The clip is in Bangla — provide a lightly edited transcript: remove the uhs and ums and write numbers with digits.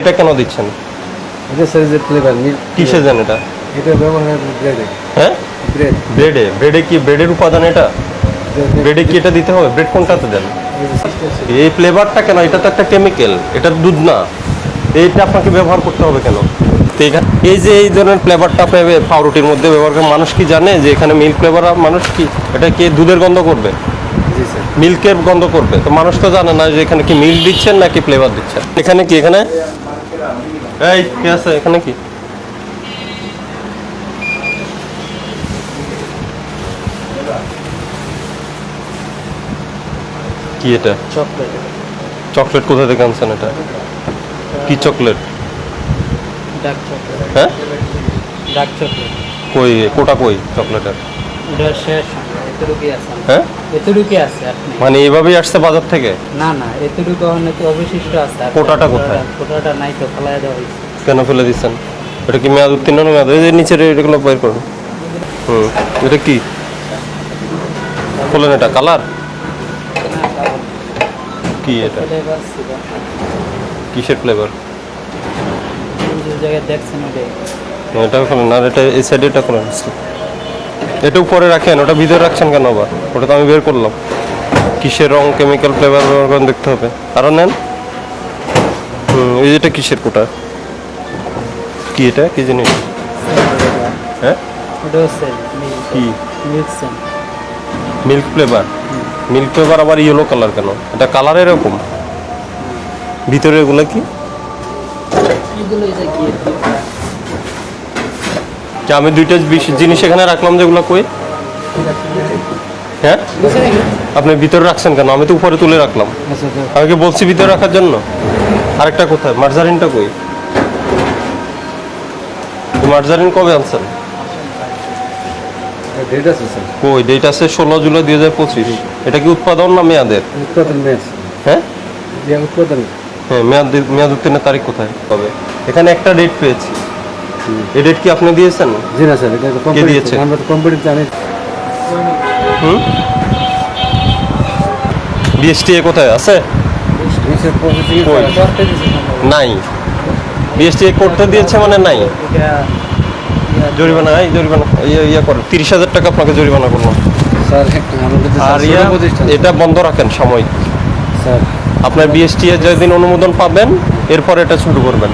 এটা কেন দিচ্ছেন? এটা সাইজের ফ্লেভার কিসে জান এটা? এটা ব্যবহার হয় ব্রেডে। হ্যাঁ, ব্রেড ব্রেডে কি ব্রেডের উপাদান এটা? ব্রেডে কি এটা দিতে হবে? ব্রেড কোনটাতে দেন? এই ফ্লেভারটা কেন? এটা তো একটা কেমিক্যাল, এটা দুধ না। এইটা আপনাকে ব্যবহার করতে হবে কেন? তো এই যে এই ধরনের ফ্লেভারটা আপনি পাউরুটির মধ্যে ব্যবহার করেন, মানুষ কি জানে যে এখানে মিল্ক ফ্লেভার? মানুষ কি এটা কি দুধের গন্ধ করবে? জি স্যার। মিল্কের গন্ধ করবে? তো মানুষ তো জানে না যে এখানে কি মিল্ক দিচ্ছেন নাকি ফ্লেভার দিচ্ছেন। এখানে কি এখানে এই কি আছে এখানে কি? কি এটা? চকলেট। চকলেট কোথা থেকে আনছেন এটা? কি চকলেট? Dark chocolate. হ্যাঁ, ডার্ক চকলেট। কই কোটা কই চকলেটের? ওটা শেষ এতটুকুই আছে। হ্যাঁ, এতটুকুই আছে আপনি। মানে এইভাবেই আসছে বাজার থেকে? না না, এতটুকু অনেক অবশিষ্ট আছে। কোটাটা কোথায়? কোটাটা নাই তো, ফেলাই দেওয়া হয়েছে। কেন ফেলে দিচ্ছেন? এটা কি মেয়াদ উত্তীর্ণ না মেয়াদ? এই যে নিচের এগুলো বের করুন। এটা কি বলেন? এটা কালার কি? এটা ফ্লেভার ছিল। কিসের ফ্লেভার? যে জায়গায় দেখছেন ওটাই। এটা খোলেন না, এটা এই সাইডে এটা খোলেন। এটা উপরে রাখেন, ওটা ভিতরে রাখছেন কেন আবার? ওটা তো আমি বের করলাম। কিসের রং, কেমিক্যাল, ফ্লেভার ব্যবহার করেন দেখতে হবে। আরও নেন। এই যেটা কিসের কোটা? কি এটা কি জিনিস? হ্যাঁ, ওটা হচ্ছে কি milk scent. Milk flavour? Milk flavour আবার ইয়েলো কালার কেন? এটা কালার এরকম, ভিতরে এগুলো কি? এগুলো এই যে যে আমি দুইটা জিনিস এখানে রাখলাম, যেগুলো কই? হ্যাঁ, আপনি ভিতরে রাখছেন কেন? আমি তো উপরে তুলে রাখলাম। আমি কি বলছি ভিতরে রাখার জন্য? আরেকটা কোথায়? মার্জারিনটা কই? মার্জারিন কবে আনছেন? ডেট আছে স্যার। কই ডেট আছে? 16 জুলাই 2025। এটা কি উৎপাদন না মেয়াদের? উৎপাদন মেয়াদ। হ্যাঁ উৎপাদন। হ্যাঁ, মেয়াদ উত্তীর্ণের তারিখ কোথায়? কবে? এখানে একটা ডেট পেয়েছি। এই ডেট কি আপনি দিয়েছেন? জি না স্যার, এটা কে দিয়েছে? আমরা তো কোম্পানি জানি। বিএসটিএ কোথায় আছে? কই? নাই। বিএসটিএ করতে দিয়েছে মানে নাই। জরিমানা ইয়া করেন, 30,000 টাকা আপনাকে জরিমানা করলাম। স্যার আর এটা বন্ধ রাখেন সাময়িক। স্যার আপনার বিএসটিএ যেদিন অনুমোদন পাবেন এরপর এটা শুরু করবেন।